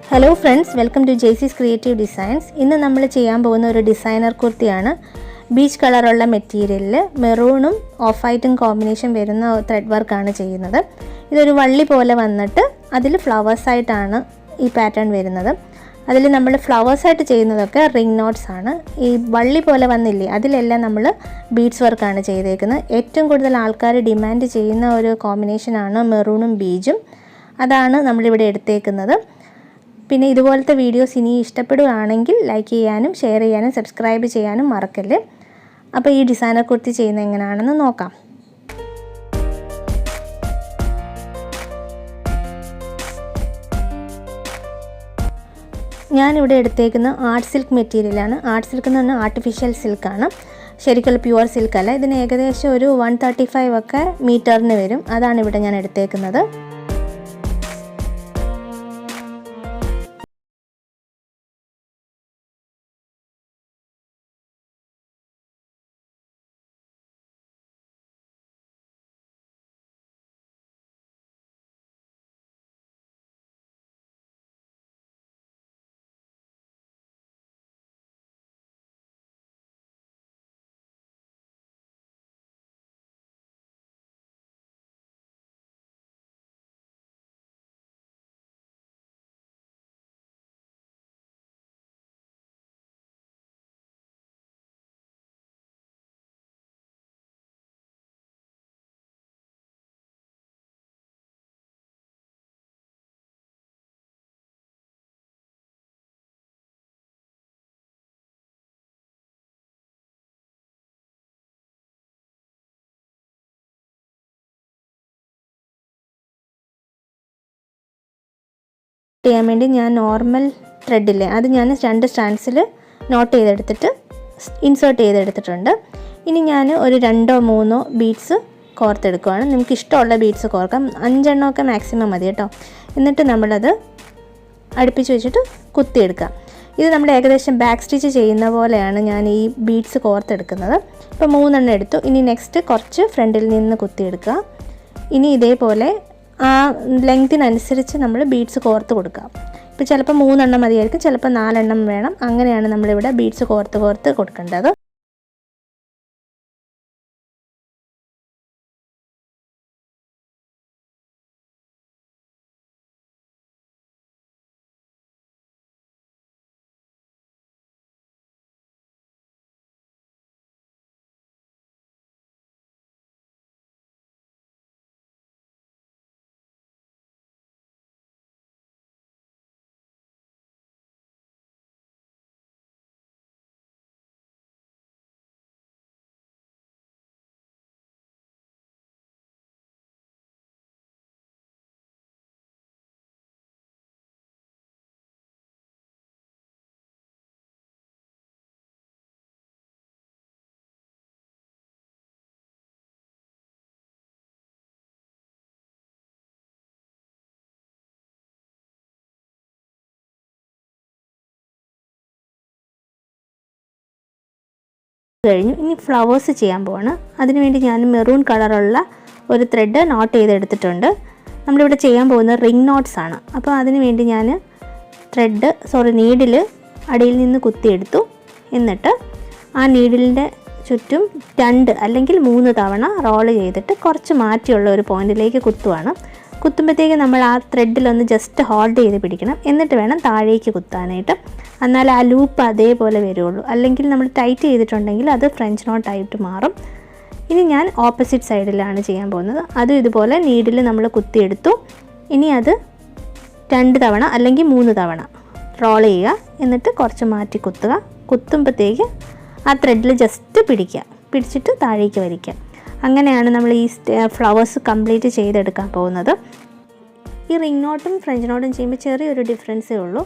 Hello friends, welcome to Jaycee's creative designs. ഇന്ന് നമ്മൾ ചെയ്യാൻ പോകുന്ന ഒരു ഡിസൈനർ കുർത്തിയാണ്. ബീച്ച് കളറുള്ള മെറ്റീരിയലിൽ മെറൂണും ഓഫ് വൈറ്റും കോമ്പിനേഷൻ വരുന്ന ത്രെഡ് വർക്കാണ് ചെയ്യുന്നത്. ഇതൊരു വള്ളി പോലെ വന്നിട്ട് അതിൽ ഫ്ലവേഴ്സായിട്ടാണ് ഈ പാറ്റേൺ വരുന്നത്. അതിൽ നമ്മൾ ഫ്ലവേഴ്സായിട്ട് ചെയ്യുന്നതൊക്കെ റിംഗ് നോട്ട്സ് ആണ്. ഈ വള്ളി പോലെ വന്നില്ലേ, അതിലെല്ലാം നമ്മൾ ബീഡ്സ് വർക്കാണ് ചെയ്തേക്കുന്നത്. ഏറ്റവും കൂടുതൽ ആൾക്കാർ ഡിമാൻഡ് ചെയ്യുന്ന ഒരു കോമ്പിനേഷനാണ് മെറൂണും ബീജും. അതാണ് നമ്മളിവിടെ എടുത്തേക്കുന്നത്. പിന്നെ ഇതുപോലത്തെ വീഡിയോസ് ഇനി ഇഷ്ടപ്പെടുകയാണെങ്കിൽ ലൈക്ക് ചെയ്യാനും ഷെയർ ചെയ്യാനും സബ്സ്ക്രൈബ് ചെയ്യാനും മറക്കല്ലേ. അപ്പോൾ ഈ ഡിസൈനർ കുർത്തി ചെയ്യുന്നത് എങ്ങനെയാണെന്ന് നോക്കാം. ഞാനിവിടെ എടുത്തേക്കുന്ന ആർട്ട് സിൽക്ക് മെറ്റീരിയലാണ്. ആർട്ട് സിൽക്ക് എന്ന് പറഞ്ഞാൽ ആർട്ടിഫിഷ്യൽ സിൽക്കാണ്, ശരിക്കുള്ള പ്യുവർ സിൽക്കല്ല. ഇതിന് ഏകദേശം ഒരു 135 ഒക്കെ മീറ്ററിന് വരും. അതാണ് ഇവിടെ ഞാൻ എടുത്തേക്കുന്നത്. ചെയ്യാൻ വേണ്ടി ഞാൻ നോർമൽ ത്രെഡില്ലേ അത് ഞാൻ 2 സ്റ്റാൻഡ്സിൽ നോട്ട് ചെയ്തെടുത്തിട്ട് ഇൻസേർട്ട് ചെയ്തെടുത്തിട്ടുണ്ട്. ഇനി ഞാൻ ഒരു 2-3 ബീഡ്സ് കോർത്തെടുക്കുകയാണ്. നിങ്ങൾക്ക് ഇഷ്ടമുള്ള ബീഡ്സ് കോർക്കാം. 5 എണ്ണമൊക്കെ മാക്സിമം മതി കേട്ടോ. എന്നിട്ട് നമ്മളത് അടുപ്പിച്ച് വെച്ചിട്ട് കുത്തിയെടുക്കാം. ഇത് നമ്മൾ ഏകദേശം ബാക്ക് സ്റ്റിച്ച് ചെയ്യുന്ന പോലെയാണ് ഞാൻ ഈ ബീഡ്സ് കോർത്തെടുക്കുന്നത്. ഇപ്പോൾ 3 എണ്ണം എടുത്തു. ഇനി നെക്സ്റ്റ് കുറച്ച് ഫ്രണ്ടിൽ നിന്ന് കുത്തിയെടുക്കുക. ഇനി ഇതേപോലെ ആ ലെങ്തിനനുസരിച്ച് നമ്മൾ ബീഡ്സ് കോർത്ത് കൊടുക്കാം. ഇപ്പോൾ ചിലപ്പോൾ 3 എണ്ണം മതിയായിരിക്കും, ചിലപ്പോൾ 4 എണ്ണം വേണം. അങ്ങനെയാണ് നമ്മളിവിടെ ബീഡ്സ് കോർത്ത് കൊടുക്കേണ്ടത്. കഴിഞ്ഞു. ഇനി ഫ്ലവേഴ്സ് ചെയ്യാൻ പോവാണ്. അതിനുവേണ്ടി ഞാൻ മെറൂൺ കളറുള്ള ഒരു ത്രെഡ് നോട്ട് ചെയ്തെടുത്തിട്ടുണ്ട്. നമ്മളിവിടെ ചെയ്യാൻ പോകുന്നത് റിംഗ് നോട്ട്സ് ആണ്. അപ്പോൾ അതിന് വേണ്ടി ഞാൻ നീഡിൽ അടിയിൽ നിന്ന് കുത്തിയെടുത്തു. എന്നിട്ട് ആ നീഡിലിൻ്റെ ചുറ്റും 2 അല്ലെങ്കിൽ 3 തവണ റോൾ ചെയ്തിട്ട് കുറച്ച് മാറ്റിയുള്ള ഒരു പോയിന്റിലേക്ക് കുത്തുവാണ്. കുത്തുമ്പോഴത്തേക്ക് നമ്മൾ ആ ത്രെഡിലൊന്ന് ജസ്റ്റ് ഹോൾഡ് ചെയ്ത് പിടിക്കണം. എന്നിട്ട് വേണം താഴേക്ക് കുത്താനായിട്ട്. എന്നാൽ ആ ലൂപ്പ് അതേപോലെ വരുള്ളൂ. അല്ലെങ്കിൽ നമ്മൾ ടൈറ്റ് ചെയ്തിട്ടുണ്ടെങ്കിൽ അത് ഫ്രഞ്ച് നോട്ടായിട്ട് മാറും. ഇനി ഞാൻ ഓപ്പോസിറ്റ് സൈഡിലാണ് ചെയ്യാൻ പോകുന്നത്. അതും ഇതുപോലെ നീഡിൽ നമ്മൾ കുത്തിയെടുത്തു. ഇനി അത് 2 തവണ അല്ലെങ്കിൽ 3 തവണ റോൾ ചെയ്യുക. എന്നിട്ട് കുറച്ച് മാറ്റി കുത്തുക. കുത്തുമ്പോഴത്തേക്ക് ആ ത്രെഡിൽ ജസ്റ്റ് പിടിച്ചിട്ട് താഴേക്ക് വലിക്കുക. അങ്ങനെയാണ് നമ്മൾ ഈ ഫ്ലവേഴ്സ് കംപ്ലീറ്റ് ചെയ്തെടുക്കാൻ പോകുന്നത്. ഈ റിംഗ് നോട്ടും ഫ്രഞ്ച് നോട്ടും ചെയ്യുമ്പോൾ ചെറിയൊരു ഡിഫറൻസേ ഉള്ളൂ.